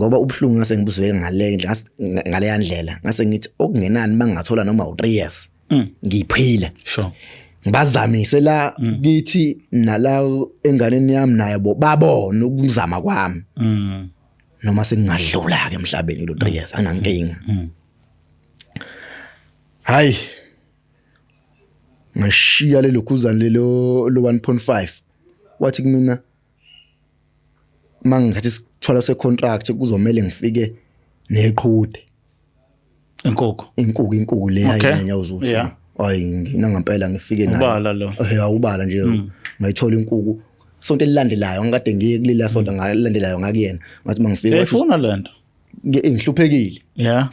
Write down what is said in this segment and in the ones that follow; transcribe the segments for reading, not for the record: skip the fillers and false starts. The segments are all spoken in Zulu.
ngoba ubhlungu ngase ngibuzwe ngale yandlela ngase ngithi okungenani mangingathola noma u3 years ngiphila sure ngibazamise la kithi nala enganeni yami naye babone ukuzama kwami noma sengingadlula ke emhlabeni lo 3 years anankinga hayi ngashiya lelo khuzana lelo 1.5 wathi kumina mangithatha isithola secontract kuzomela ngifike neqhude inkukhu le ayinyawo uzuthi hayi ngina ngempela ngifike nayo ubala lo ubala nje ngayithola inkukhu sonto elilandelayo ngikade ngiye kuleli sonto ngalandelayo ngakuyena ngathi mangifika efuna lento ngihluphekile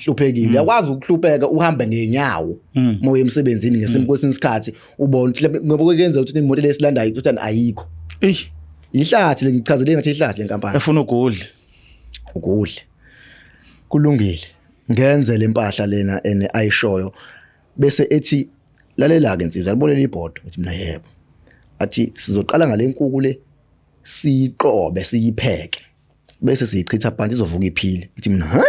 hluphekile yakwazi ukuhlupheka uhambe ngenyawo moya emsebenzini ngesimkosini isikhathi ubona ngoba kuyenza ukuthi imoto lesilandayo ukuthi ayikho ihlathi lengichazele ngathi ihlathi lenkampani efuna ukudla kulungile ngenze lempahla lena ene ayishoyo bese ethi lalela ke insizwa libonele ibhodo uthi mina yebo athi sizoqala ngale nkukhu le siqobe siyipheke bese siyichitha phansi izovuka iphile uthi mina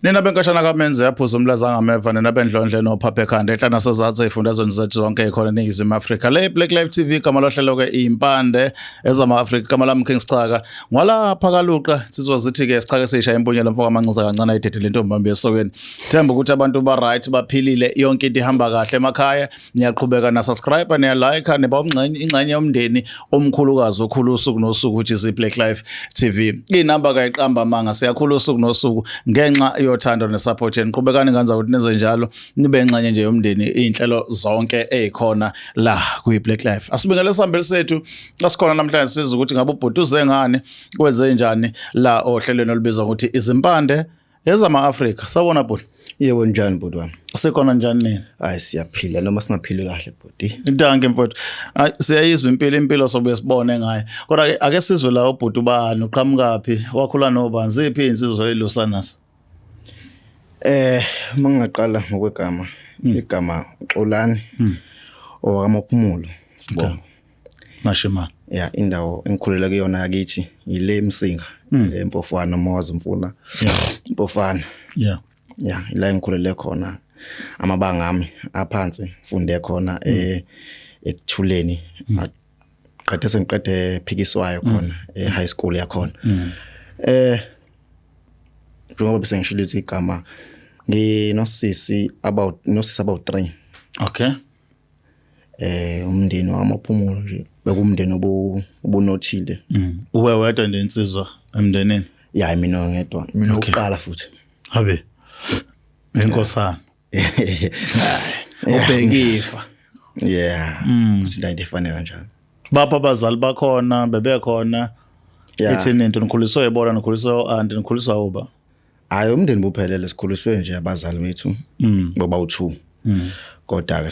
Nina benkashana kaMenze yaphuza umlaza ngameva nina bendlondle nophaphe ekhanda ehlana sezathu ezifundazweni zethu zonke ekhona eNingizimu Afrika le Black Live TV kama lohlelo ke impande ezama Afrika kama lami King Sichaka ngwalapha kaluqa sizwa zithi ke Sichaka sesha empunyela mfoka amancinza kancane ayidedele intombambi yesokweni themba ukuthi abantu ba right baphilile yonke into ihamba kahle emakhaya niyaqhubeka na subscribe niya like neba ingxenye yomndeni omkhulukazi okhulu usuku nosuku which is Black Live TV inamba kayiqamba manga siyakhulu usuku nosuku ngenxa yothando nesupport yenu qhubekani nganza ukuthi nenze njalo nibe ingxenye nje yomndeni inhlelo zonke ezikhona la ku Black Life asibingele sihambele sethu asikhona namhlanje siza ukuthi ngabe ubhuti uze ngane kwenze njani la ohlelweni olubizwa ukuthi izimpande ezama Afrika sawona bhuti yebo njani bhuti wami sekhona njani nini hayi siyaphila noma singaphili kahle bhuti ndanke mfowethu siyayizwa impilo sobe sibone ngayo kodwa ake sizwe la ubhuti ubani uqhamukapi wakhula nobani ziphi insizwe elusanaso mangaqala ngokwegama igama Xolani owamaphumulo sibona Mashimane indawo engikhulela kuyona yakithi ile Msinga eMpofana Moza Mfuna Mpofana ila engikhulele khona amabanga ami aphansi funde khona ekuthuleni qede sengiqede phikiswayo khona high school yakhona njengoba bese ngishilo ukuthi igama nginosisi about 3 okay umndeni wamaphumulo nje bekumndeni obunothile uwe wedwa nje insizwa emndenini mina ngedwa mina uqala futhi habe inkosana ubhekifa sidayide fanele kanjalo bapha abazali bakhona bebekhona ethini into nikhuliswa yebona nikhuliswa auntie nikhuliswa uba hayi umndeni buphelele sikhuliswe nje abazali bethu ngoba u2 kodwa ke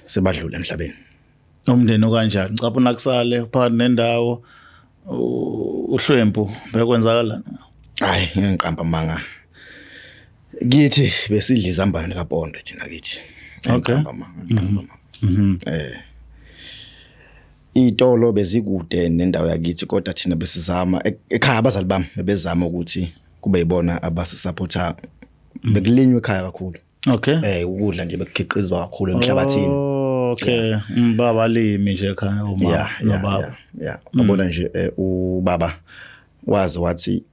sebadlula emhlabeni umndeni okanjani ngicapha nakusale phakathi nendawo uhlwempu bekwenzakalana hayi ngiqamba manga kithi besidla izambane kaBondo thina kithi ngiqamba manga itolo bezikude nendawo yakithi kodwa thina besizama ekhaya abazali bami bebezama ukuthi kube yibona abasisupporta bekulinywa ekhaya kakhulu ukudla nje bekukhiqizwa kakhulu emhlabathini baba limi nje ekhaya uma nobaba babona nje ubaba wazi wathi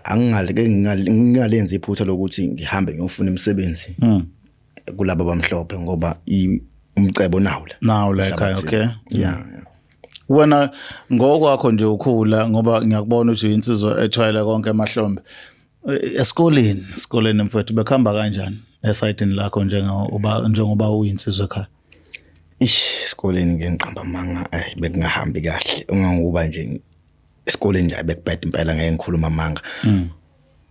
angingalenza iphutha lokuthi ngihambe ngiyofuna imisebenzi kulabo bamhlophe ngoba umcebo nawo la ekhaya wena ngokwakho nje ukhula ngoba ngiyakubona ukuthi uyinsizwa ethwayela konke emahlombe esikoleni mfowethu bekhamba kanjani esayidini lakho njengoba uyinsizwa ekhaya esikoleni ngiqamba manga bekungahambi kahle unganguba nje esikoleni nje bekubheda impela ngeke ngikhuluma manga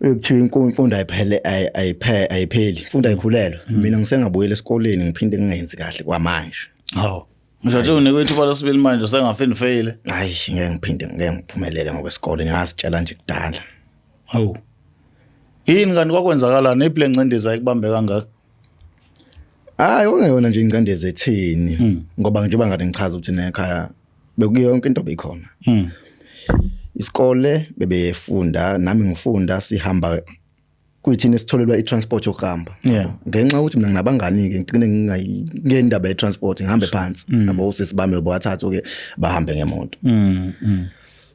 ekuthiwa imfundo ayipheli imfundo ayikhulelwa mina ngisengabuyela esikoleni ngiphinde ngingenzi kahle kwamanje Manje unekwethu balesibili manje usengafini fail. Hayi ngeke ngiphumelele ngokwesikole ngiyazitshela nje kudala. Hawu. Yini kanti kwakwenzakalana iplane ncindiza ikubambe kangaka? Hayi ongeyona nje ingcindezi ethini ngoba njengoba ngade ngichaza ukuthi nekhaya bekuyo yonke into beyikhona. Isikole bebefunda nami ngifunda sihamba kuyithina sitholelwa i-transport yokuhamba. Ngenxa ukuthi mina nginabangani ke ngicine ngendaba ye-transport ngihambe phansi nabo usisi bami bobathathu ke bahambe ngemoto.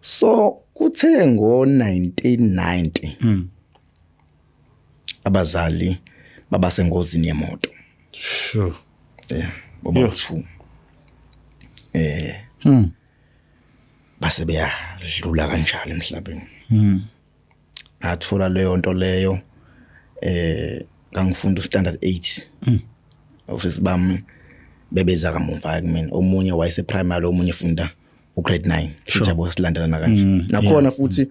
So kuthe ngo-1990 abazali baba sengozini yemoto. Sure. Baba uthu. Base beyadlula kanjalo emhlabeni. Athola leyo nto leyo ngangifunda standard 8. Ofisi bami bebeza kamuva kimi. Omunye wayese primary omunye funda ugrade 9. Sijabo silandelana kanje. Nakhona futhi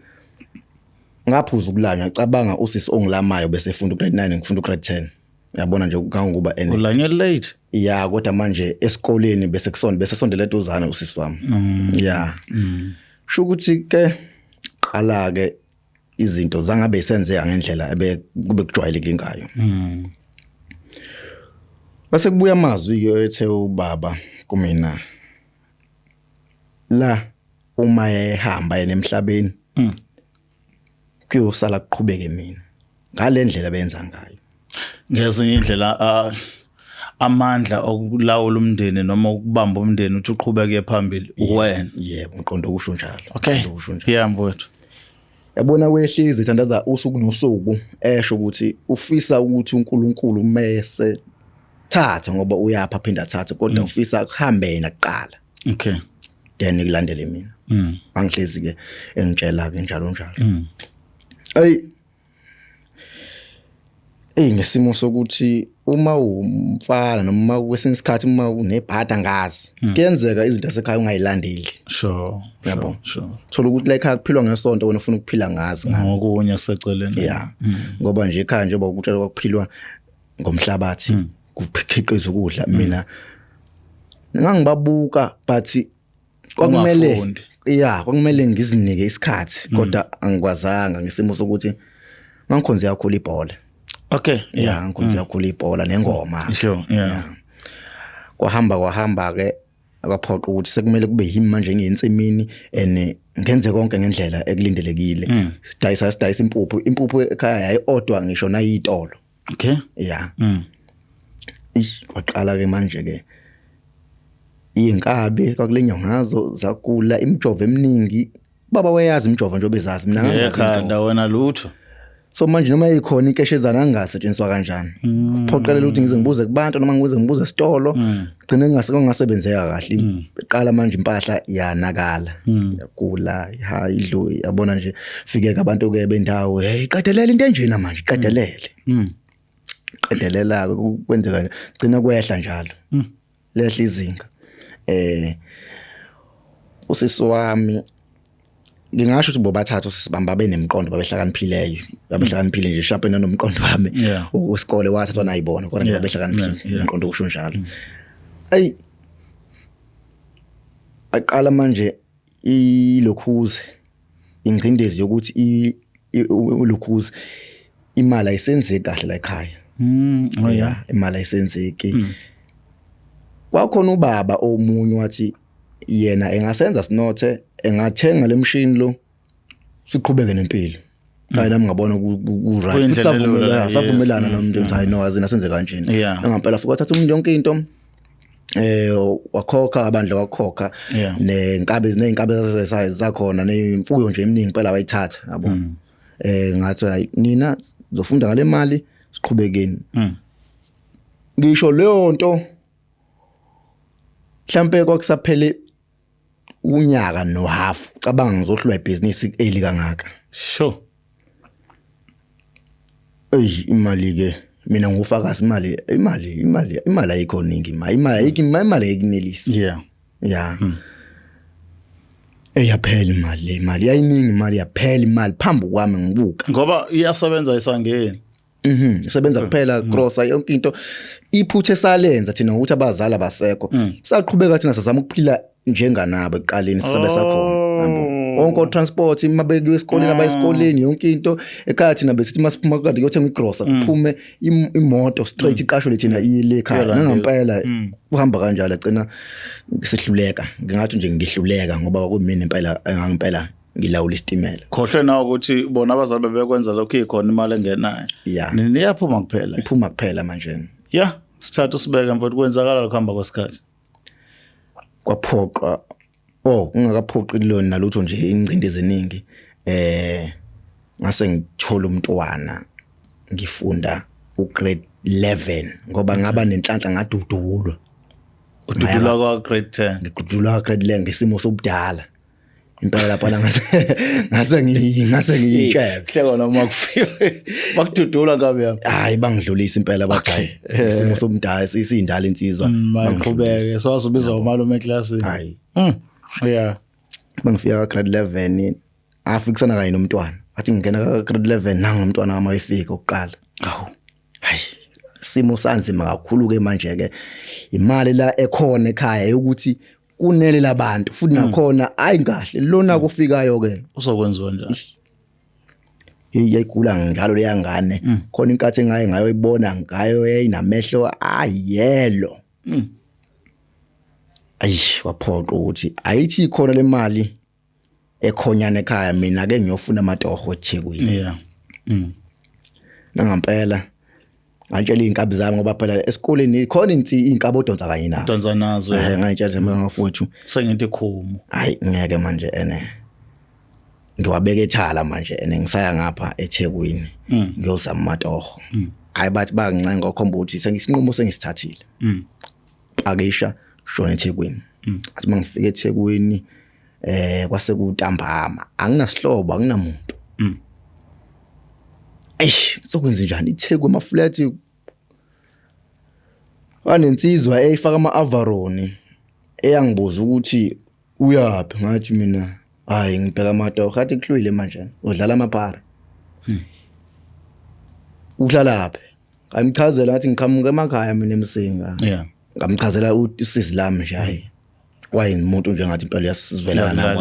ngaphuza ukulanya ngicabanga usisi ongilamayo bese funda ugrade 9 ngifunda ugrade 10. Uyabona nje kangokuba ulanye late. Yeah kodwa manje esikoleni bese sondela eduzana usisi wami. Sho ukuthi ke qala ke izinto zangabe senzeka ngendlela kube kujwayeleke ngayo. Base kubuya amazwi ethe ubaba kumina la uma ehamba yena emhlabeni kuyosala kuqhubeke mina ngalendlela benza ngayo. Ngezinye indlela amandla okulawula umndeni noma ukubamba umndeni uthi uqhubeke phambili wena. Yebo ngiqonda ukusho njalo. Okay. Mfowethu. Yabona wehlizi ithandaza usuku nosuku esho ukuthi ufisa ukuthi uNkulunkulu mese thatha ngoba uyapha phinda athathe kodwa ufisa kuhambe yena kuqala. Okay. Then kulandele mina. Angihlezi ke engitshela ke njalo. Ngesimo sokuthi uma umfana noma kwesinye isikhathi uma unebhada ngazi kuyenzeka izinto esekhaya ungayilandeli. Sure. Yabo. Thola ukuthi la ekhaya kuphilwa ngesonto wena ufuna ukuphila ngazi ngokunye seceleni. Ngoba nje ekhaya nje bakutshela ukuphilwa ngomhlabathi kukhiqiza ukudla mina ngangibabuka but kwakumele kwakumele ngizinike isikhathi kodwa angikwazanga ngesimo sokuthi mangikhonze kakhulu ibhola. Okay. Ngikhonze kakhulu ibhola nengoma. Sure. Kwahamba ke akaphoqa ukuthi sekumele kube yimi manje ngiyinsimini ngenze konke ngendlela ekulindelekile. Sidayisa impuphu ekhaya yayiodwa ngisho nayitolo. Okay. Kwaqala ke manje ke inkabi kwakulenywa ngazo zakula imjovo eminingi baba wayazi imjovo nje obezazi mina ngakhanda wena lutho. So manje noma ikhona inkeshezana angasetshenziswa kanjani kuphoqelela ukuthi ngize ngibuze kubantu noma ngibuze esitolo gcine ngingasebenzeka kahle iqala manje impahla yanakala yakula idlo yabona nje fike abantu ke bendawo qadelela into enjena manje qadelele qadelela kwenzeka gcina kwehla njalo lehla izinga usisi wami ngingasho ukuthi bobathathu sisibamba benemqondo babehlakaniphile nje shape nomqondo wami wesikole wathathwa nayibona kodwa babehlakaniphile umqondo usho njalo. Aqala manje ilokhuze ingcindezi yokuthi ulokhuze imali ayisenzeki kahle la ekhaya. Imali ayisenzeki. Kwakhona ubaba omunye wathi yena engasenza sinothe engathenga lemshini lo siqhubeke nempilo. Hayi nami ngabona ku right savumelana nomndeni hayi no azina senze kanjeni. Ngampela futhi wathatha umuntu yonke into wakhokha abandla wakhokha nenkabe zakhona nemfuyo nje eminingi phela wayithatha yabo. Ngathi hayi nina zofunda ngale mali siqhubekeni. Ngisho leyo nto mhlambe kwakusaphele unyaka no half cabanga ngizohlwa ibusiness eli kangaka. Sure. Imali ke mina ngufakazi imali ayikho ningi imali ayikunelisi. Yaphela imali yayiningi imali yaphela imali phambi kwami ngibuka ngoba iyasebenza isangeni. Isebenza kuphela grossa yonke into iphuthe salenza thina ukuthi abazali abasekho saqhubeka thina sizama ukuphila njenganabo ekuqaleni sisabe sakhona yabo wonke transport mabekiwe esikoleni abayisikoleni yonke into ekhaya thina besithi masiphuma kade kuyothenga igrosa kuphume imoto straight iqasho lethina ile ekhaya ngempela uhamba kanjalo agcina sihluleka ngingathi nje ngihluleka ngoba kumina impela ngempela ngilawula isitimela khohle nawo ukuthi bona abazali bebekwenza lokho ikhona imali engenayo niyaphuma kuphela iphuma kuphela manje sithatha usibeke mfowethu kwenzakala lokuhamba kwesikhathi kwaphoqa ungakaphoqi lona nalutho nje ingcindezi eziningi ngase ngithola umntwana ngifunda ugrade 11 ngoba ngaba nenhlanhla ngadudulwa ududulwa kwa grade 10 ngidudulwa kwa grade 11 ngesimo sobudala impela lapha la ngase ngiyitshela hleko noma kufika bakududula ngabe yapha hayi bangidlulisa impela bathi isimo sobudala isindala insizwa bangiqhubeke sowazubizwa umalume eclassini hayi bangifika grade 11 afikisana kanye nomntwana athi ngingena ka grade 11 nanga umntwana wami ayifika oqala hayi simo sanzima kakhulu ke manje ke imali la ekhona ekhaya ukuthi kunele labantu futhi nakhona ayingahle lona kufikayo ke uzokwenziwa njani iyayigula njalo leyangane khona inkathi engaye ngayo ibona ngayo yayinamehlo ayelo waphoqa ukuthi ayithi khona le mali ekhonyana ekhaya mina ke ngiyofuna amatoho eThekwini ngempela ngitshela inkabi zami ngoba phela esikoleni khona inkabi odonsa kanye nazo donsa nazo ngitshela mafuthu sengithi khumu hayi ngeke manje ngiwabeka ethala manje ngisaya ngapha eThekwini ngiyozama amatoho hayi bathi bangincenga okhomba ukuthi sengisinqumo sengisithathile pakisha shona eThekwini athi mangifika eThekwini kwase kutambama anginasihlobo anginamuntu sokwenza njani iThekwini amaflat wanensizwa eyifaka ama-avaroni eyangibuza ukuthi uyapi ngathi mina hayi ngibheka amatoho athi kuhlwile manje udlala amapara uhlala lapha ngamchazela ngathi ngiqhamuka emakhaya mina eMsinga ngamchazela usisi lami nje hayi wayemuntu nje ngathi impela yasizwela nami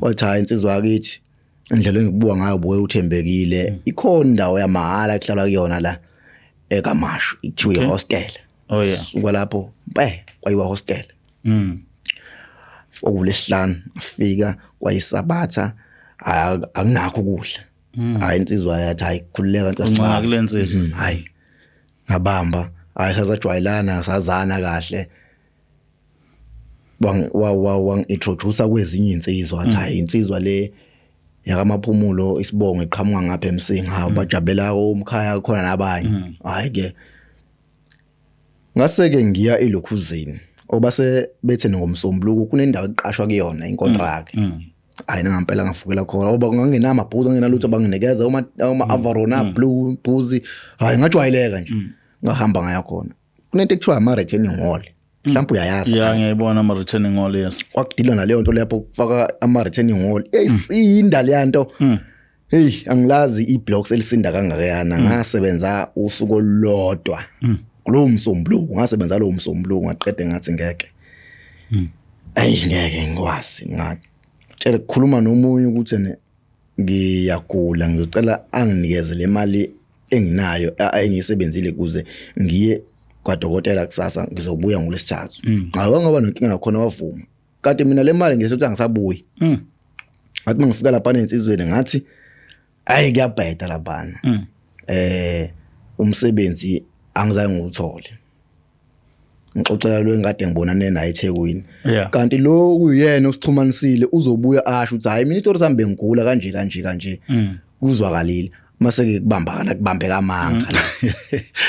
wathi hayi insizwa yakithi indlela engikubuka ngayo buke uthembekile ikhona indawo yamahala kuhlala kuyona la eKamashu ithiwe ihostel ukwalapho kwayiwa hostel okulesihlanu afika kwayisabatha akunakho ukudla hayi insizwa yathi hayi khululeka ncane kulensizwa hayi ngabamba hayi sazajwayelana sazana kahle wangi-introduce kwezinye insizwa wathi hayi insizwa le yakamaphumulo isibongo iqhamuka ngapha eMsinga bajabulela umkhaya khona nabanye hayi ke ngase ke ngiya eLokhuzini obase bethe ngomsombuluko kunendawo eqashwa kuyona inkontract hayi ngempela ngafukela khona ngoba kungangenama amabhuzu angenalutho banginikeza ama-avarona blue bhuzi hayi ngajwayeleka nje ngahamba ngaya khona kunento ekuthiwa ama-returning hall mhlawumbe uyayazi ngiyayibona ama-returning hall yes kwakudilwa naleyo nto lapho kufaka ama-returning hall eyisinda leya nto angilazi i-blocks elisinda kangakayana ngasebenza usuku olodwa kulowo msombuluko ngasebenza lowo msombuluko ngaqede ngathi ngeke ngeke ngikwazi ngatshela ukukhuluma nomunye ukuthi ngiyagula ngizocela anginikeze le mali enginayo engiyisebenzile kuze ngiye kwadokotela kusasa ngizobuya ngolesithathu hayi ngoba nonkinga khona wavuma kanti mina le mali ngisethi angisabuyi athi mangifika lapha ensizweni ngathi hayi kuyabheda laphana umsebenzi angizange nguthole ngixoxela lo engade ngibonane naye eThekwini kanti lo uyena osixhumanisile uzobuya asho ukuthi hayi mina istory sami bengigula kanje kuzwakalile mase ke kubambeka amanga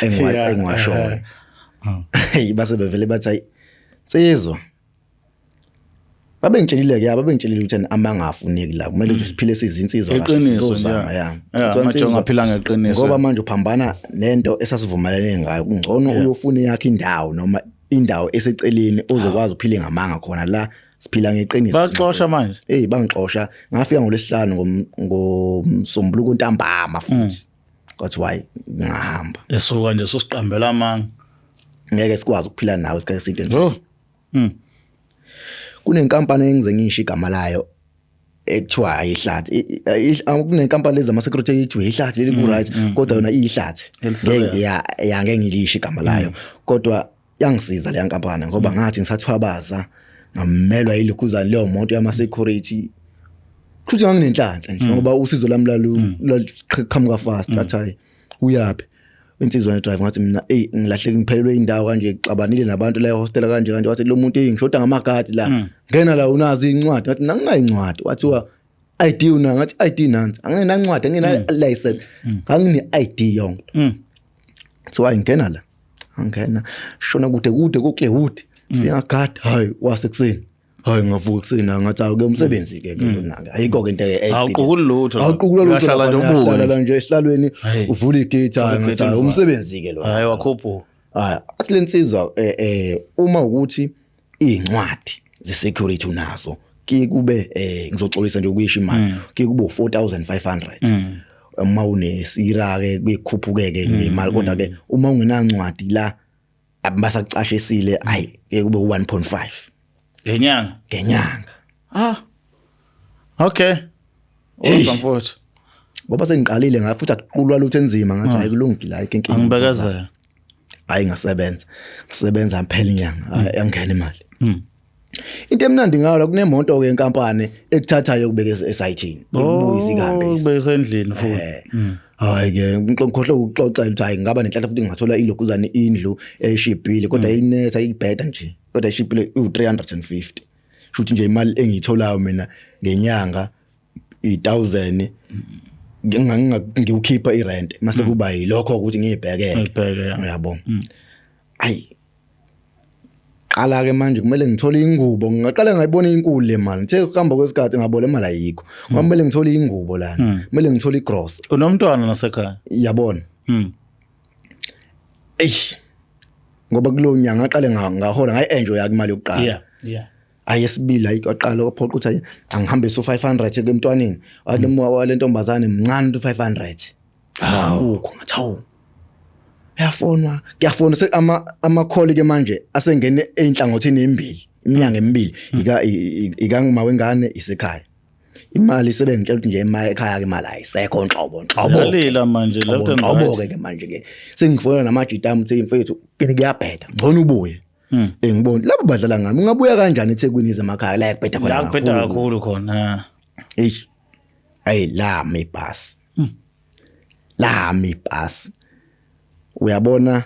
engwashona base bevele bathi hayi Nsizwa babengitshelile ke babengitshelile ukuthi amanga afuneki la kumele nje siphile sizinsizwa kahle sizozama manje ungaphila ngeqiniso ngoba manje uphambana nento esasivumelane ngayo kungcono uyofuna yakhe indawo noma indawo eseceleni ozokwazi uphile ngamanga khona la siphila ngeqiniso baxoxa manje bangixoxa ngafika ngolesihlanu ngomsombuluko ntambama futhi kwathi why ngahamba esuka nje sosiqambela amanga ngeke sikwazi ukuphila nawe isikhathi eside nje kunenkampani engize ngisho igama layo ekuthiwa ayihlathi kunenkampani lezi ama-security ethiwa ihlathi leli ku-right kodwa yona iyihlathi ngeke ngilisho igama layo kodwa yangisiza leya nkampani ngoba ngathi ngisathwabaza ngamelwa yilokhuzana leyo moto yama-security futhi nganginenhlanhla nje ngoba usizo lami laqhamuka fast bathi hayi uyaphi insizwa ne-drive ngathi mina ngilahleke ngiphelelwe indawo kanje xabanile nabantu la hostel kanje wathi lo muntu ngishoda ngamagadi la ngena la unazi incwadi ngathi ngingayingcwadi wathiwa ID una ngathi ID nansi angena incwadi angena license ngangine ID yonke so ayingena la angena shona kude kuClearwood fika gadi hayi wasekuseni hayi ngavuka kuseni ngathi awuke umsebenzi ke lonaka ayikho ke into awuqukuli lutho uyahlala nje ubuka nje esihlalweni uvula igate ngathi umsebenzi ke lo hayi wakhuphuka asilensizwa uma ukuthi incwadi ze-security unazo kube ngizoxolisa nje ukuyisho imali kube 4500 uma unesira ke kuyikhuphukeke ngemali kodwa ke uma ungenancwadi la abasacashesile hayi kube u1.5 ngenyanga okay uzamfuthu ngoba sengiqalile ngathi futhi akuqulwa lutho enzima ngathi hayi kulungile hayi inkinga angibekezela hayi ngisebenza phela inyanga yangena imali into emnandi ngayo kunemoto ke enkampani ekuthathayo ukubeka esayithini ekubuyisa ikambe ubese endlini futhi hayi ke ngikhohle ukuxoxa ukuthi hayi ngaba nenhlanhla futhi ngathola ilokhuzane indlu eshibhile kodwa inetha ibheda nje kodwa ishibhile u350 futhi nje imali engiyitholayo mina ngenyanga 1000 ngiwukhipha irent mase kuba yilokho ukuthi ngiyibhekeke uyabona ayi qala ke manje kumele ngithole ingubo ngaqala ngayibona inkulu le mali ngithe kuhamba kwesikhathi ngabona imali ayikho kumele ngithole ingubo lana kumele ngithole igross unomntwana nasekhaya yabona ngoba kulo nyanga ngaqale ngahola ngayi enjoy yakhe imali yokuqala ayesibili ayiqala ophoqa ukuthi angihambe so 500 emntwaneni wathi wale ntombazane mncane 500 ukho ngathi hawu kuyafona ama call ke manje asengene einhlangothini embili iminyanga emibili ikangima wengane isekhaya imali sebengitshela ukuthi nje ekhaya ke imali ayisekho nhlobo yalila manje lento ke manje ke sengifona namajita mthi mfethu kini kuyabheda ngcono ubuye ngibona labo badlala ngami ungabuya kanjani eThekwini ezemakhaya la yakubheda khona la kubheda kakhulu khona ayi la mibhasi uyabona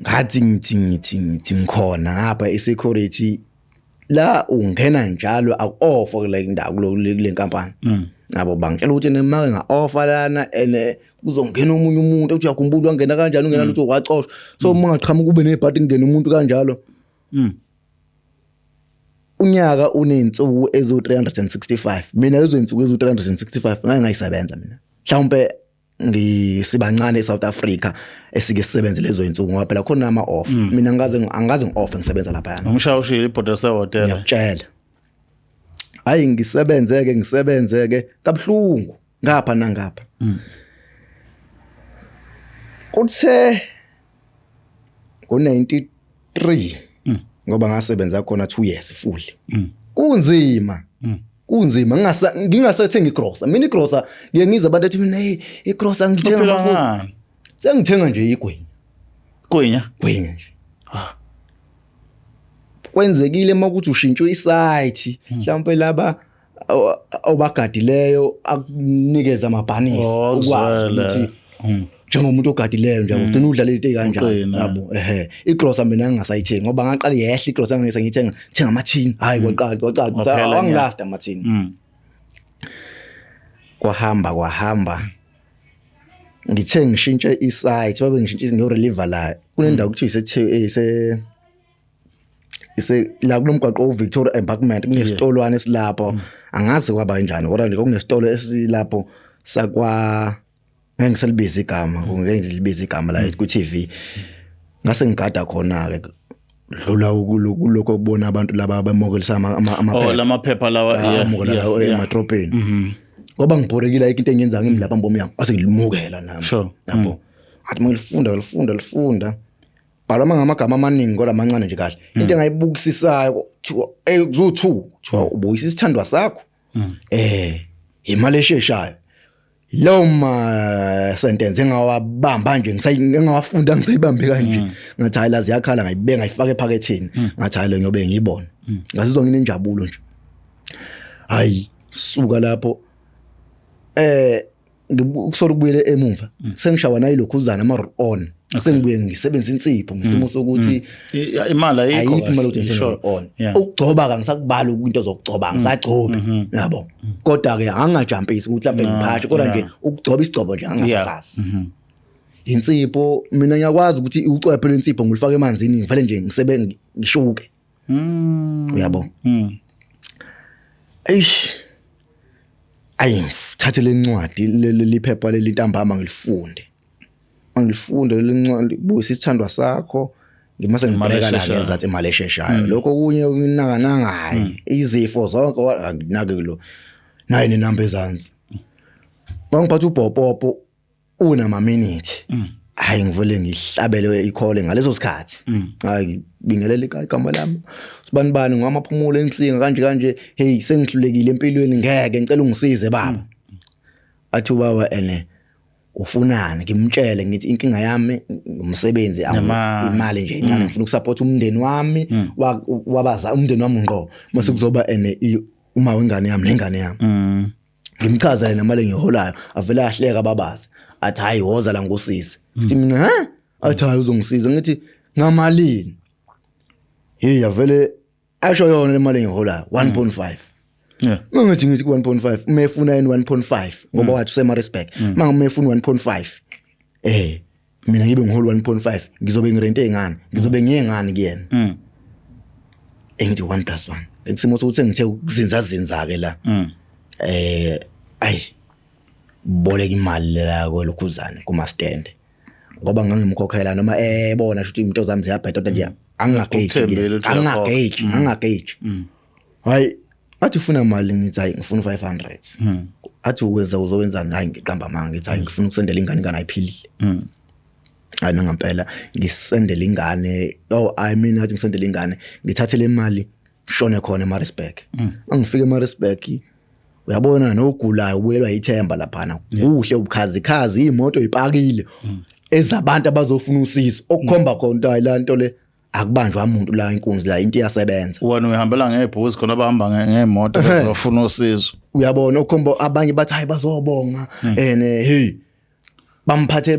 ngathi ngithi ngikhona ngapha e-security la ungena njalo aku-offer kule ndawo kule nkampani nabo bangitshela ukuthi nemake nga-offer lana ene kuzongena omunye umuntu uthi uyakhumbula wangena kanjani ungena lutho wacoshwa so uma ngaqhamuka kube nebhadi kungena umuntu kanjalo unyaka uney'nsuku ezo365 mina lezo y'nsuku ezo365 ngake ngayisebenza mina mhlawumbe ngisibancane eSouth Africa esike sisebenze lezo y'nsuku ngoba phela khona ama off mina angaze ngi-off ngisebenza lapha yana umshawushile ibhoda sehotela ngiyakutshela hayi ngisebenzeke kabuhlungu ngapha nangapha kuthe ngo93 ngoba ngasebenza khona 2 years full kunzima ngingasethenga igrosa mina igrosa ngiye ngiza abantu ethi mina igrosa ngithenga amafutha sengithenga nje igwinya nje kwenzekile makuthi ushintshwe isite mhlawumbe laba obagadileyo akunikeza amabhanisi ukwazi ukuthi njengomuntu ogadileyo nje ugcina udlala izinto kanjani yabo igrosa mina ngingasayithengi ngoba ngaqala yehla igrosa ngise ngithenga amathini hayi kwaqala wangilast amathini kwahamba ngithe ngishintshe isite babe ngishintshe no reliever la kunendawo ukuthi ise la kulomgwaqo uVictoria Embankment kunesitolwane esilapho angazi kwaba kanjani kodwa nje kunesitolo esilapho sakwa ngeke ngiselibiza igama ngeke igama la ku TV ngase ngigada khona ke dlula kuloko kubona abantu laba bemokelisa amaphepha lamaphepha lawa emadropeni ngoba ngibhorekile into engenza ngimi lapha mbomo yangu ase ngilimukela nami yabo athi ngilifunda bhala ngamagama amaningi kodwa amancane nje kahle into engayibukisisayo kuzo2 ubuyisa isithandwa sakho imali esheshayo lo ma sentence engawabamba nje ngingawafunda ngisayibambe kanje ngathi hayi lazi yakhala ngayibeka ngayifaka ephaketheni ngathi hayi lo nyobe ngiyibona ngasizwa nginenjabulo nje hayi suka lapho ngikusolo kubuyele emumva sengishawa nayo lokhuzana ama on sengibuye ngisebenza insipho ngisimo sokuthi imali ayikho imali uthi on ukugcoba ka ngisakubala into zokugcoba ngisagcoba yabo kodwa ke angajampisi ukuthi mhlawumbe ngiphashe kodwa nje ukugcoba isigcobo nje angasasazi insipho mina ngiyakwazi ukuthi ucwephe lensipho ngilifaka emanzini ngivele nje ngisebenze ngishuke uyabo ayimthathe lencwadi liphepha lelintambama ngilifunde lencwadi buyisa isithandwa sakho ngimase ngibheka la ngezathi imali esheshayo lokho kunye unakananga hayi izifo zonke akunake lo nayi nenamba ezansi bangiphatha ubhopopo unama minute hayi ngivele ngihlabele ikhole ngaleso sikhathi hayi bingelela igama lami sibanibani ngamaphumulo ensinga kanje hey sengihlulekile empilweni ngeke ngicela ungisize baba athi ubaba ufunani ngimtshele ngithi inkinga yami umsebenzi imali nje incane ngifuna ukusupport umndeni wami wabaza umndeni wami ngqo mase kuzoba uma wengane yami nengane yami ngimchazela nemali engiholayo avela ahleka babaza athi hayi woza la ngosiza uthi mina athi hayi uzongisiza ngithi ngamalini hey avele asho yona imali engiholayo 1.5 mangithi ngithi 1.5 umefuna yini 1.5 ngoba wathi usema respect manje umefuna 1.5 mina ngibe ngihola 1.5 ngizobe ngirente engane ngizobe ngiyengane kuyena engithi 1+1 ngisimo sokuthi ngithe ukuzinza ke la boleka imali la kwelokhuzana kuma stand ngoba ngangimkhokhela noma bona ukuthi into zami ziyabheda nje angagage hayi athi ufuna imali ngithi hayi ngifuna 500 athi uzowenza hayi ngiqamba manga ngithi hayi ngifuna ukusendela ingane ayiphilile hayi ngempela ngisendela ingane I mean athi ngisendela ingane ngithathe le mali shone khona eMaritzburg angifike eMaritzburg uyabona nogulayo ubuyelwa ithemba laphana kuhle ubukhazikhazi imoto ipakile ezabantu abazofuna usizo okukhomba khona hayi la nto le akubanjwa umuntu la inkunzi la into iyasebenza wena uyihambela ngebhusi khona abahamba ngemoto bezofuna usizo uyabona okukhomba abanye bathi hayi bazobonga hey bamphathele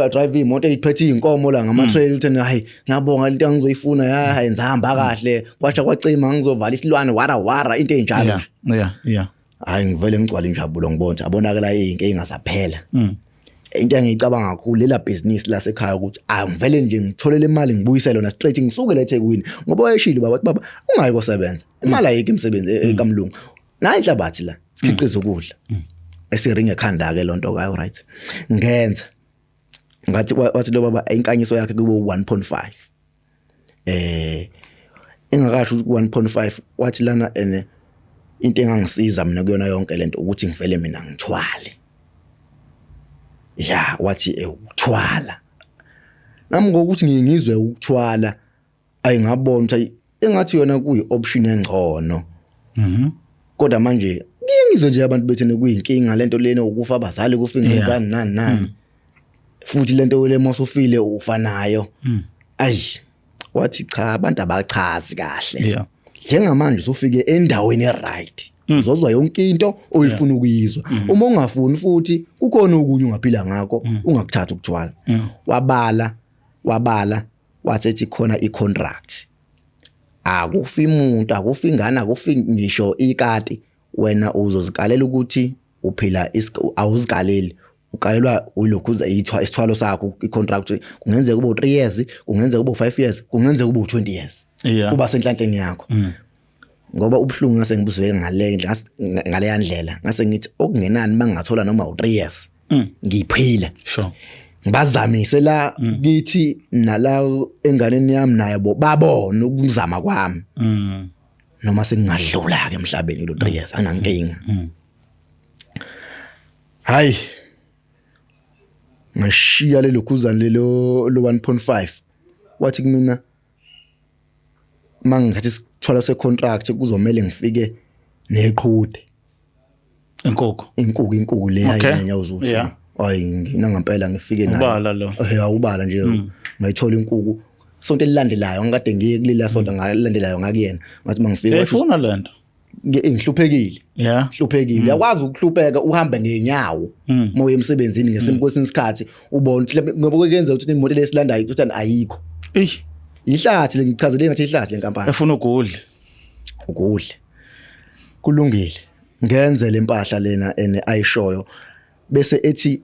ba drive imoto iphethe inkomo la ngama trail uthi hayi ngiyabonga into engizoyifuna hayi ngizahamba kahle kwasha kwacima ngizovala isilwane wara into enjalo hayi ngivele ngicwala injabulo ngibona abonakala inkinga zaphela into engicabanga kakhulu lela business la sekhaya ukuthi ngivele nje ngitholele imali ngibuyisele yona straight ngisuke eThekwini ngoba wayeshilo baba ungayi kosebenza imali ayike emsebenzi kaMlungu nayi inhlabathi la sikhiqiza ukudla esiringe ekhanda ke lonto kayo right ngenza ngathi wathi lo baba inkanyiso yakhe kube 1.5 engakasho ukuthi 1.5 wathi lana into engangisiza mina kuyona yonke lento ukuthi ngivele mina ngithwale wathi ukuthwala nami ngokuthi ngizwe ukuthwala ayingabona ukuthi engathi yona kuyi option engcono kodwa manje ngiyengizwe nje abantu bethene kuyinkinga lento lena ukufa abazali kufinga ingane nani futhi lento le mosufile ufanayo wathi cha abantu abachazi kahle njengamanje sofike endaweni eright uzozwa yonke into oyifuna ukuyizwa uma ungafuni futhi kukhona okunye ungaphila ngakho ungakuthatha ukuthwala wabala wathi khona icontract akufi umuntu akufi ingane akufi ngisho ikati wena uzozikalela ukuthi uphila awuzikaleli ukalelwa ulokhuza isithwalo sakho icontract kungenzeka kube 3 years kungenzeka kube 5 years kungenzeka kube 20 years kuba senhlanhleni yakho ngoba ubhlungu ngase ngibuzwe ngale yandlela ngase ngithi okungenani mangathola noma u3 years ngiphila sure ngibazamise la kithi nala enganeni yami naye babona ukuzama kwami noma sengingadlula ke emhlabeni lo 3 years anankinga hayi ngashiya lelo khuzana lo 1.5 wathi kumina mangithatha isithola secontract kuzomela ngifike neqhude inkukhu le hayinya uzuthi hayi ngina ngempela ngifike nayo ubala lo ubala nje ngayithola inkukhu sonto elilandelayo ngikade ngiye kulila sonto ngalilandelayo ngakuyena ngathi mangifika efuna lento ngihluphekile hluphekile yakwazi ukuhlupheka uhambe ngenyawo moya emsebenzini ngesimkwesinye isikhathi ubona ngoba kuyenza ukuthi imoto lesilandayo uthi ayikho ihlathi lengichazele ngathi ihlathi lenkampani efuna ukudla kulungile ngenze lempahla lena ayishoyo bese ethi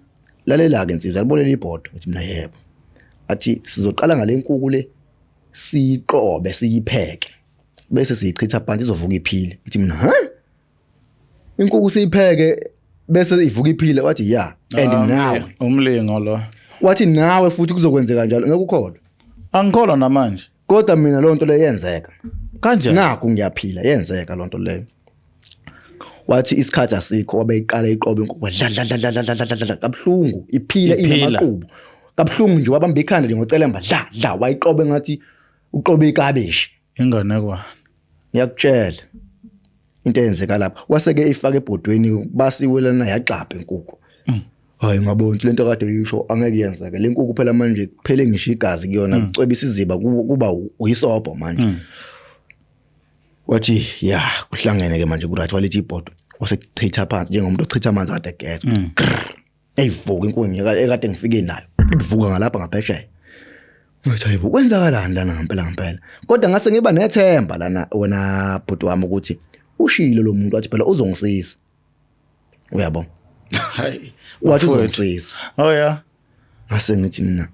lalela ke insizwa libolela ibhodo uthi mina yebo athi sizoqala ngale nkukhu le siqobe siyipheke bese siyichitha phansi izovuka iphile uthi mina inkukhu siyipheke bese ivuka iphile wathi ya and nawe umlingo lo wathi nawe futhi kuzokwenzeka njalo ngeke ukholwa angikholwa namanje kodwa mina lonto le yenzeka kanjani naku ngiyaphila yenzeka lonto le wathi isikhathi asikho wabeyiqala iqobe inkukhu la kabhlungu iphila inamaqubu kabhlungu nje wabamba ikhanda nje ngocelemba la wayiqobe ngathi uqobe ikabeshi inganekwana ngiyakutshela into eyenzeka lapha waseke ifaka ebhodweni basiwelana yaxapha inkukhu hayi ngabona lento kade yisho angeke yenzeke le nkukhu phela manje kuphele ngisho igazi kuyona kucwebisa iziba kuba uyisobho manje wathi ya kuhlangene ke manje kuright walithi ibhodo wasechitha phansi njengomuntu ochitha amanzi kade gas eyivuka inkukhu ekade ngifike nayo ivuka ngalapha ngaphesheya ngathi hayibo kwenzakalani lana ngempela kodwa ngase ngiba nethemba lana wena bhuti wami ukuthi ushilo lo muntu wathi phela uzongisiza uyabo hayi wathi uzongisiza yeah ngase ngithi mina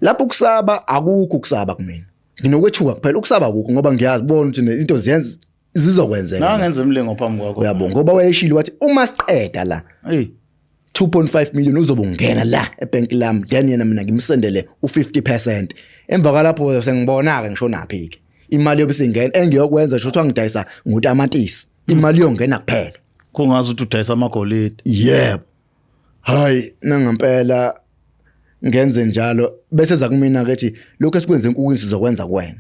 lapho kusaba akukho kusaba kumina nginokwethuka kuphela ukusaba akukho ngoba ngiyazibona ukuthi into ziyenza zizokwenzeka nangenza umlingo phambi kwakho uyabo ngoba wayeshilo wathi uma siqeda la 2.5 million uzobungena la ebank lami then yena mina ngimsendele u50% emva kwalapho sengibona ke ngisho naphi ke imali yobisingena engiyokwenza ngisho ukuthi ngidayisa ngutamatisi imali yongena kuphela kungazi ukuthi udayisa amagolide yebo hayi nangempela ngenze njalo bese za kumina kethi lokho esikwenze enkukwini sizokwenza kuwena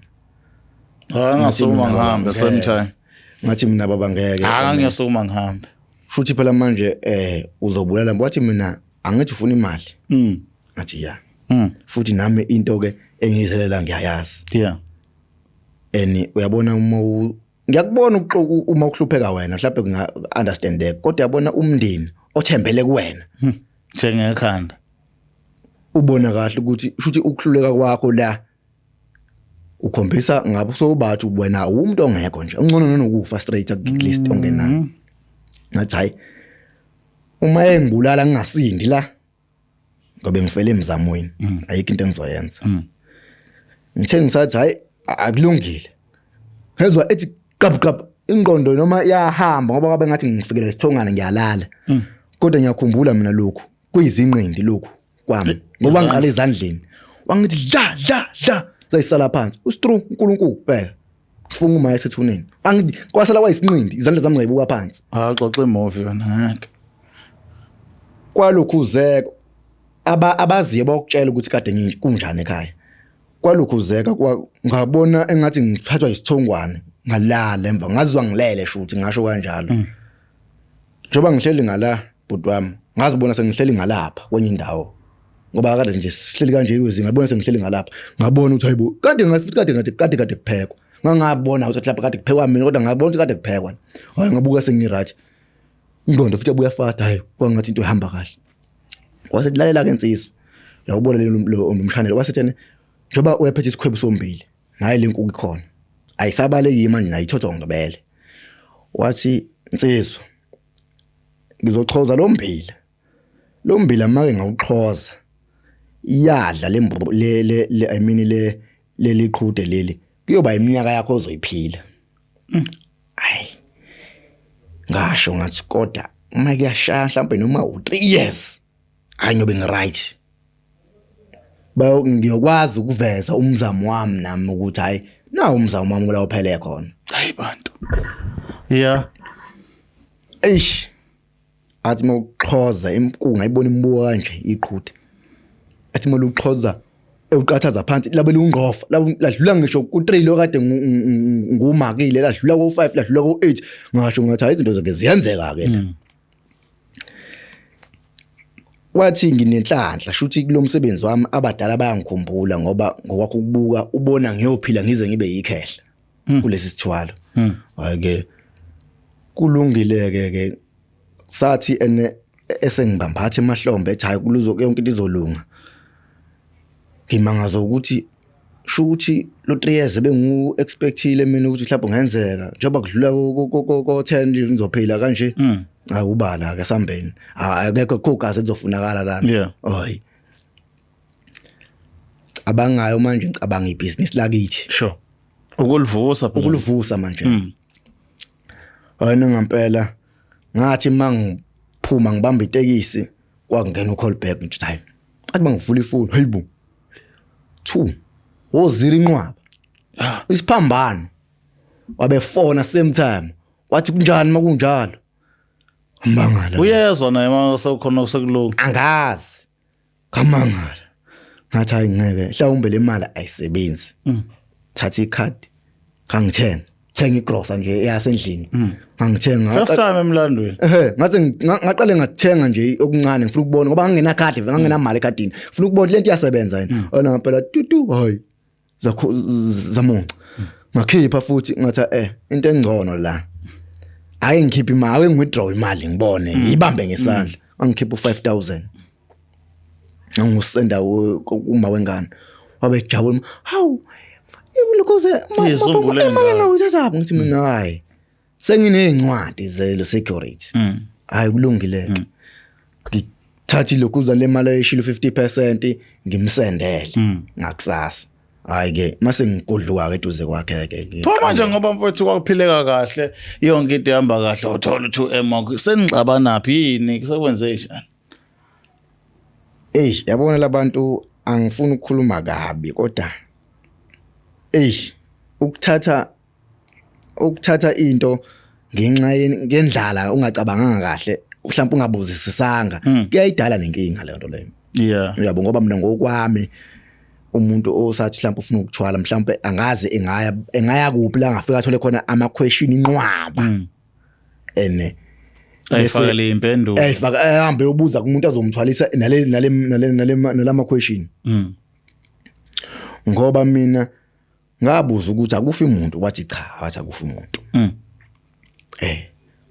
ngasoma ngihambe sometime ngathi mina baba ngeke ngiyasoma ngihambe futhi phela manje uzobulala wathi mina angithi ufuna imali ngathi ya futhi nami into ke engiyizelela ngiyayazi uyabona ngiyakubona uma ukuhlupheka wena mhlawumbe kunga understandeka kodwa yabona umndeni othembele kuwena njengekhanda ubona kahle ukuthi futhi ukuhluleka kwakho la ukhombisa ngabe sobathi wena umuntu ongekho nje ungcono nokufa straight at list ongenayo ngathi hayi uma engibulala ngingasindi la ngobe ngifele emzamweni ayikho into engizoyenza ngithe ngisathi hayi akulungile hezwa ethi qab ingqondo noma yahamba ngoba kabe ngathi ngifikele isithongana ngiyalala kodwa ngiyakhumbula mina lokhu kuyizinqindi lokhu kwami ngoba ngiqala ezandleni wangithi la sayisala phansi ustru uNkulunkulu phela kufunga umaye sethuneni angithi kwasala kwayisinqindi izandla zami ngayibuka phansi xoxa imovi yona ngeke kwalokhu uzeka abaziye bakutshela ukuthi kade kunjani ekhaya kwalokhu uzeka ngabona engathi ngiphathwa isithongwane ngalala emva ngazizwa ngilele shuthi ngasho kanjalo njoba ngihleli ngala bhuti wami ngazibona sengihleli ngalapha kwenye indawo ngoba kade nje sihleli kanje iwezi ngabona sengihleli ngalapha ngabona ukuthi hayibo kade kuphekwa ngangabona ukuthi lapha kade kuphekwa mina kodwa ngabona ukuthi kade kuphekwa hayi ngabuka sengirathi ingqondo futhi abuya fast hayi kwangathi into ihamba kahle wasethi lalela ke insizwa yawubona lo umshanelo wasethene njoba uyaphethe isikhwebu sombili naye lenkukhu ikhona ayisabaleki manje nayithotho ngibele wathi insizwa ngizoxhoza lo mbila make ngawuxhoza iyadla le I mean le liqhude leli kuyoba iminyaka yakho ozoyiphila hayi ngasho ngathi kodwa uma kuyashaya mhlawumbe noma u3 years hayi ngiyobe ngiright ngiyokwazi ukuveza umzamo wami nami ukuthi hayi na umzamo wami la uphele khona hayi bantu yeah eish athi mawuxhoza imkunga ayibona imbuka kanje iqhude athi maluxhoza uqathaza phansi labele ungqofa ladlula ngisho ku3 lo kade ngumakile ladlula ku5 ladlula ku8 ngasho ngathi izinto zonke ziyenzeka ke wathi nginenhlanhla shuthi kulomsebenzi wami abadala bayangikhumbula ngoba ngokwakho ukubuka ubona ngiyophila ngize ngibe yikhehla kulesi sithwalo ake kulungile ke sathi esengibambathe emahlombe ethi hayi kuluzo yonke into izolunga ngimangaza ukuthi shuthi lo 3 years bengu expectile mina ukuthi mhlawumbe ngenzeka njengoba kudlula ko 10 ngizophila kanje ubala ke sambeni akekho khogazi ezofunakala lana hayi abangayo manje ngicabanga ibusiness lakithi sure ukuluvusa manje ayina ngempela ngathi mangiphuma ngibamba itekisi kwangena uCallback ngithi hayi athi mangivula ifoni hayibo 2 wozira inqwaba isiphambano wabefona same time wathi kunjani makunjalo Mangala. Uyezwa naye mawusekhona usekulunga. Angazi. Kamangala. Ngathi hayi ngeke mhlawumbe le mali ayisebenzi. Thatha ikhadi. Ngangithenga. Thenga igrosa nje eyasendlini. Ngangithenga. First time emlandweni. Ngathi ngaqale ngathenga nje okuncane ngifuna ukubona ngoba ngangena card ngangena mali ekhadini. Ngifuna ukubona lento iyasebenza yini. Ona phela tutu hayi. Zamonca. Ngakhipha futhi ngathi into engcono la. Ake ngikhiphe imali, ake ngwithdraw imali ngibone, ngibambe ngesandla. Angikhipha u5000. Ngangusenda uma wengane. Wabejabula, "Hawu, lokhoze mama ngawuthatha ngithi mina hayi. Senginezincwadi ze security." Hayi kulungile. Ngithathi lokhuza le mali eyishilo 50% ngimsendele ngakusasa. Hayi ke mase ngigodluka ke eduze kwakhe ke. Manje ngoba mfowethu kwakuphileka kahle yonke into ihamba kahle uthola 2M senixaba naphi yini sekwenze njani? Yabona labantu angifuni ukukhuluma kabi kodwa ukuthatha into ngenxa ngendlala ungacabanganga kahle mhlawumbe ungabuzisisanga kuyayidala nenkinga le nto leyo. Yeah. Uyabo ngoba mina ngokwami umuntu osathi mhlawumbe ufuna ukuthwala mhlawumbe angazi engaya kuphi la ngafika athole khona ama question inqwaba ayifakele impendulo ahambe ubuza kumuntu azomthwalisa nalama question ngoba mina ngabuza ukuthi akufi umuntu wathi cha wathi akufi umuntu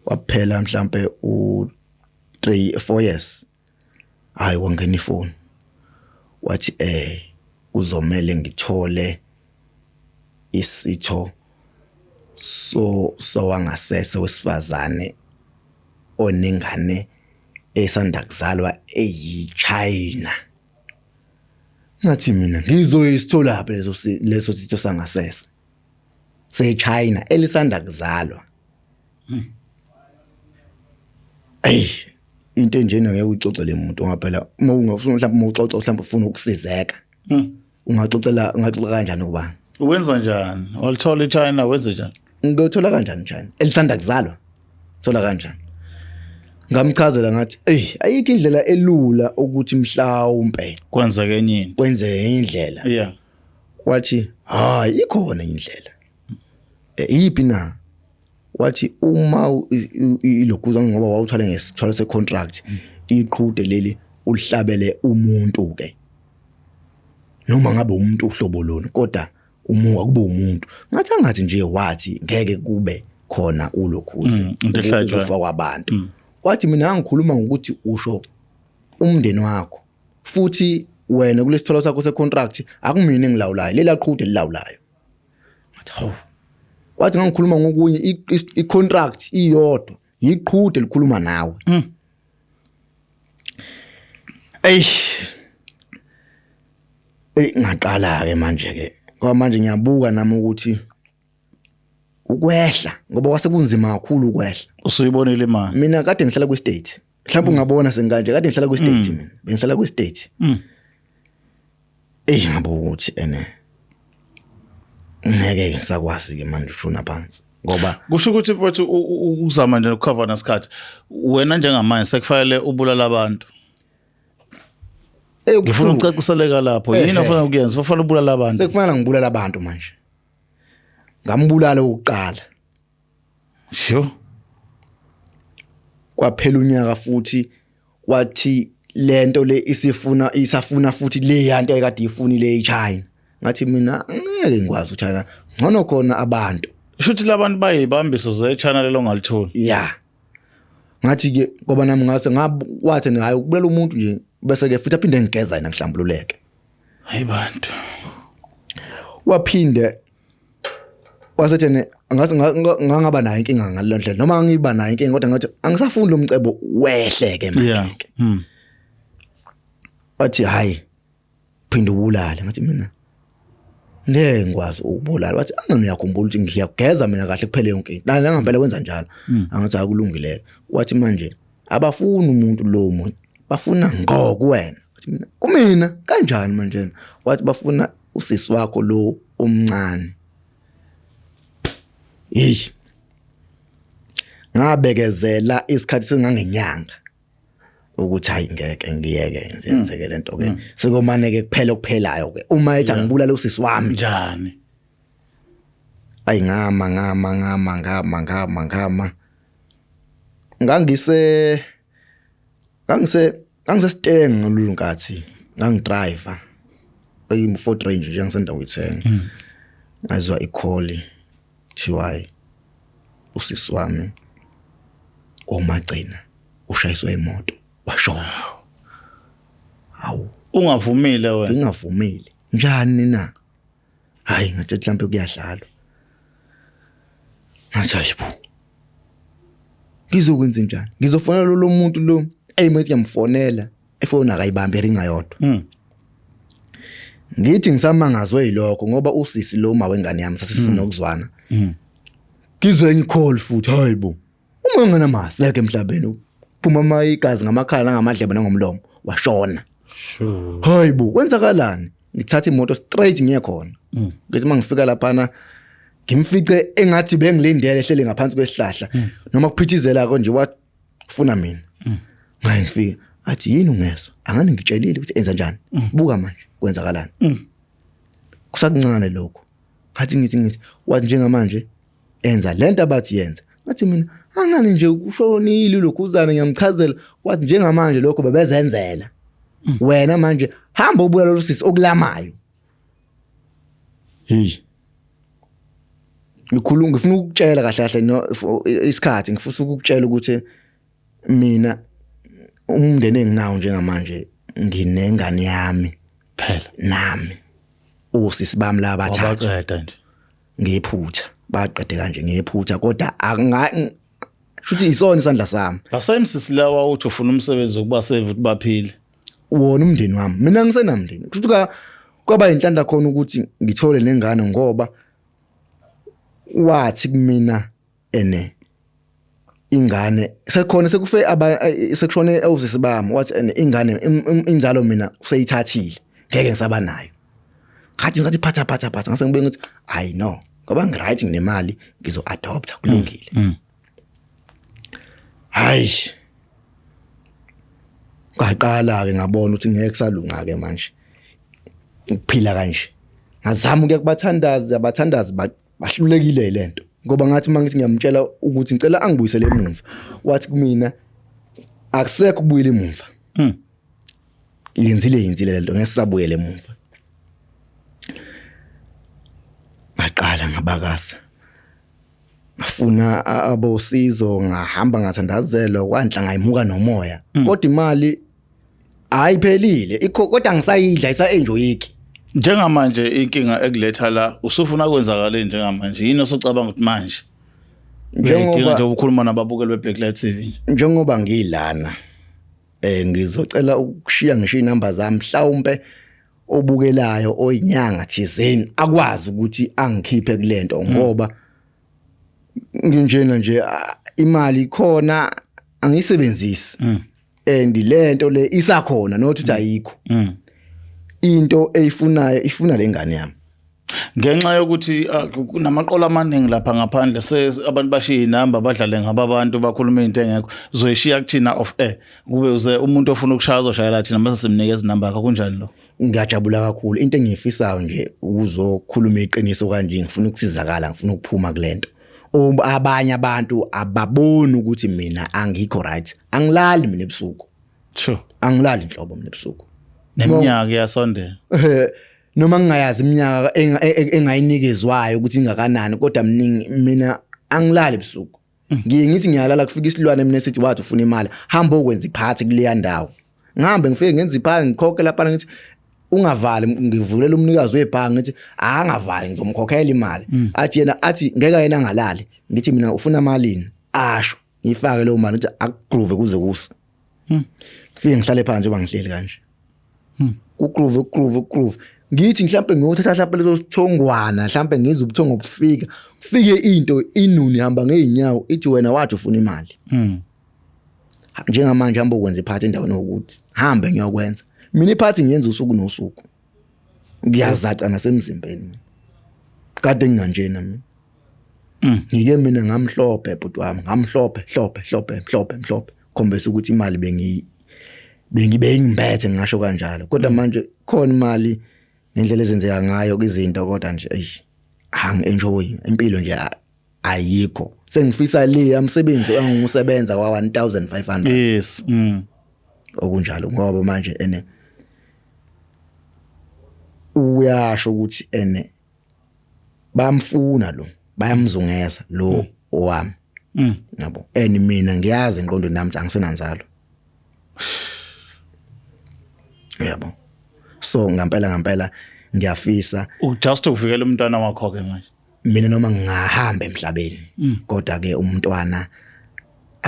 waphela mhlawumbe u3-4 years hayi wangena ifoni wathi uzomela ngithole isitho so wangasese wesifazane onengane esanda kuzalwa eyiChina ngathi mina ngizoyisithola lapha leso sitho sangasese seChina elisanda kuzalwa into njena ngeke uxoxe le muntu ngaphela uma ungafuna mhlawumbe uxoxa mhlawumbe ufuna ukusizeka ungaxoxa kanjani kuba uwenza njani walithola eChina wenze njani ngothola kanjani eChina elisanda kuzalwa thola kanjani ngamchazela ngathi ayikho indlela elula ukuthi mhlawumbe kwenzeke enyini kwenze indlela yeah wathi hayi ikhona indlela yipi na wathi uma ilokhuza ngoba wawuthwale ngesithwalo secontract iqhude leli ulihlabele umuntu ke noma ngabe umuntu uhlobo lona kodwa umuka kube umuntu ngathi nje wathi ngeke kube khona ulokhuza ukufa kwabantu wathi mina angikhuluma ngokuthi usho umndeni wakho futhi wena kulesithwalo sakho secontract akumina engilawulayo lela qhude lilawulayo ngathi wathi ngikhuluma ngokunye icontract iyodwa yiqhude likhuluma nawe ngaqala ke manje ke ngoba manje ngiyabuka nami ukuthi ukwehla ngoba kwasekunzima kakhulu ukwehla usuyibonile imali mina kade ngihlala kwi-state mhlawumbe ungabona senganje kade ngihlala kwi-state mina bengihlala kwi-state ngabuka ukuthi ngeke ngisakwazi ke manje ushona phansi ngoba kusho ukuthi mfowethu uzama nje ukucover nasikhathi wena njengamanje sekufanele ubulala abantu ngifuna ucaciseleka lapho yini ofuna ukuyenza ufuna ubulala abantu sekufanele ngibulala abantu manje ngambulala ukuqala sho kwaphela unyaka futhi wathi lento le isafuna futhi le yanto ayikade ifunile eChina ngathi mina ngeke ngikwazi uChina ngcono khona abantu shuthi labantu bayibambiso zeChina lelo ngalitholi yeah ngathi ke ngoba nami ngase ngabwathi hayi ukubulela umuntu nje bese ke futhi aphinde ngigeza yena ngihlambululeke hayi bantu waphinde wasethene ngangaba nayo inkinga ngalelo ndlela noma ngiba nayo inkinga kodwa ngathi angisafuni lo mcebo wehleke manje wathi hayi phinde ubulale ngathi mina ngeke ngikwazi ukubulala wathi angiyakhumbula ukuthi ngiyageza mina kahle kuphele yonke into la ngempela kwenza njalo angathi akulungile wathi manje abafuni umuntu lo muntu bafuna ngqo kuwena wathi mina kumina kanjani manje wathi bafuna usisi wakho lo omncane ngabekezela isikhathi sengangenyanga ukuthi hayi ngeke ngiyeke ngiyenzeke lento ke sekomane ke kuphelayo ke uma ethi angibulala usisi wami njani ayi ngama ngangise steng ngolulu nkathi ngangidriver Ford Ranger nje ngisanda kuyithenga ngazwa ikholi thiwayi usisi wami omagcina ushayiswa imoto washona hawu ungavumile wena ngingavumile njani na hayi ngathi mhlambe kuyadlalwa ngathi ayibo ngizokwenza njani ngizofonela lo muntu lo eyimethi yamfonela efoni akayibambe ringa yodwa ngithi ngisamangazwe yilokho ngoba usisi lo uma wengane yami sasesinokuzwana ngizwe ngicall futhi hayibo uma ngena maseke emhlabeni phuma amayigazi ngamakhala ngamadlebe nangomlomo washona sure hayibo kwenzakalani ngithatha imoto straight ngiye khona ngithi mangifika lapha ngimfice engathi bengilindele ehlele ngaphansi kwesihlahla noma kuphithizela konje wafuna mina ngaye ngifika athi yini ungezwe angani ngitshelile ukuthi enza njani buka manje kwenzakalani kusakuncane lokho ngathi ngithi wathi njengamanje enza lento abathi yenza ngathi mina angani nje ushonile lokhuzana ngiyamchazela wathi njengamanje lokho babezenzela wena manje hamba ubuya lo sisi okulamayo ngikhuluma ngifuna ukutshela kahle kahle isikhathi ngifuna ukukutshela ukuthi mina umndeni enginawo njengamanje nginengane yami phela nami usisi bami la bathathu abaqeda nje ngephutha baqede kanje ngephutha kodwa shuthi isona isandla sami lasemsisi lawa uthi ufuna umsebenzi ukuba save ukuthi baphile wona umndeni wami mina ngisenamndeni futhi kwaba inhlanhla khona ukuthi ngithole nengane ngoba wathi kumina ingane sekhona sekufe sekushone usisi bami wathi ingane inzalo mina useyithathile ngeke ngisaba nayo ngathi phatha ngase ngibe ngithi I know ngoba ngiright nginemali ngizo adopta kulungile hayi ngaqala ke ngabona ukuthi ngeke salunga ke manje ukuphila kanje ngazama ukuya kubathandazi abathandazi bahlulekile lento ngoba ngathi mangithi ngiyamtshela ukuthi ngicela angibuyisele emuva wathi kumina akusekho ukubuyela emuva yenzile lento ngesabuyele emuva ngaqala ngabakasa ngafuna abosizo ngahamba ngathandazela kwanhla ngayimuka nomoya kodwa imali ayiphelile kodwa ngisayidla isa-enjoyiki njengamanje inkinga ekuletha la usufuna kwenzakala njengamanje yini osocabanga ukuthi manje njengoba nje ukukhuluma nababukeli beBlack Light TV njengoba ngilana ngizocela ukushiya ngisho inamba zami mhlawumbe obukelayo oyinyanga thizeni akwazi ukuthi angikhiphe kulento ngoba nginjena nje imali khona angisebenzisi and lento le isakhona nothi ayikho into eyifunayo ifuna lengane yami ngenxa yokuthi kunamaqola amaningi lapha ngaphandle abantu bashiya inamba badlale ngababantu bakhuluma into engekho uzoyishiya kuthina off air kube uze umuntu ofuna ukushaya uzoshayela thina mase simnikeza inamba yakho kunjani lo? Ngiyajabula kakhulu into engiyifisayo nje ukuzokhuluma iqiniso kanje ngifuna ukusizakala ngifuna ukuphuma kulento. Abanye abantu ababoni ukuthi mina angikho right. Angilali mina ebusuku. Sure. Angilali inhlobo mina ebusuku. Neminyaka iyasondela. Noma ngingayazi iminyaka engayinikezwayo ukuthi ingakanani kodwa mina angilali ebusuku. Ngiye ngithi ngiyalala kufika isilwane mina sithi wathi ufuna imali hamba ukwenza iphathi kuleya ndawo. Ngihambe ngifike ngenza iphathi ngikhokhe lapha ngithi ungavali ngivulela umnikazi webhangi ngithi angavali ngizomkhokhela imali. Athi yena athi ngeke yena ngalali ngithi mina ufuna malini asho ngifake leyo mali ukuthi akugroove kuze kuse. Ngifike ngihlale phansi njengoba ngihleli kanje. Ukugroove ngithi mhlambe ngiyothatha mhlambe lezo sithongwana mhlambe ngize ubuthongo bufika kufike into inuni hamba ngeenyawo ithi wena wathi ufuna imali. Njengamanje hamba ukwenza iphathi endaweni ukuthi hambe ngiyokwenza mina iphathi ngiyenza usuku nosuku ngiyazaca nasemzimbeni kade nginganjena mina. Ngike mina ngamhlophe bhuti wami ngamhlophe khombesa ukuthi imali bengibe ngibethe ngisho kanjalo kodwa manje khona imali ngendlela ezenzeka ngayo izinto kodwa nje angi-enjoy impilo nje ayikho sengifisa le umsebenzi engisebenza kwa 1500. Yes. Okunjalo ngoba manje uyasho ukuthi bamfuna lo bayamzungeza lo owami. Yabo mina ngiyazi ingqondo nami angisenanzalo. Yabo so ngampela ngiyafisa just ukuvikela umntwana wakho ke manje mina noma ngahamba emhlabeni kodwa ke umntwana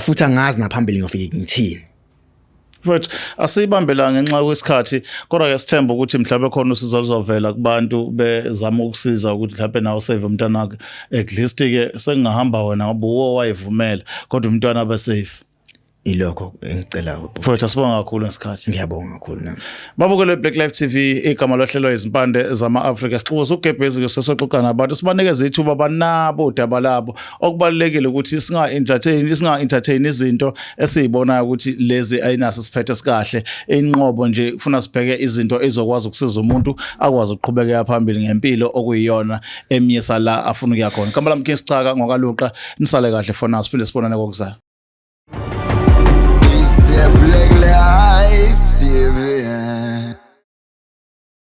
futhi angazi naphambili ngiyofika ngithini. But asibambela ngenxa kwesikhathi kodwa ke sithemba ukuthi mhlawumbe khona usizo luzovela kubantu bezama ukusiza ukuthi mhlawumbe nawo save umntwana wakhe at least ke sengahamba wena ngoba uwo wayivumela kodwa umntwana abe safe. Ilokho engicela Mfowethu asibonga kakhulu ngesikhathi. Ngiyabonga kakhulu nami. Babukele Black Life TV igama lohlelo izimpande zama Africa sixuzo ugebhezi ke sesoxoxa nabantu sibanikeza ithuba banabo udaba labo okubalekile ukuthi singa-entertain izinto esizibonayo ukuthi lezi ayinaso siphethe sikahle inqobo nje ufuna sibheke izinto ezokwazi ukusiza umuntu akwazi ukuqhubeka phambili ngempilo okuyiyona emyesa la afuna ukuya khona. Kamala Mkhize Chaka ngokaluqa nisale kahle for now siphinde sibonane kokuzayo. The Black Life TV.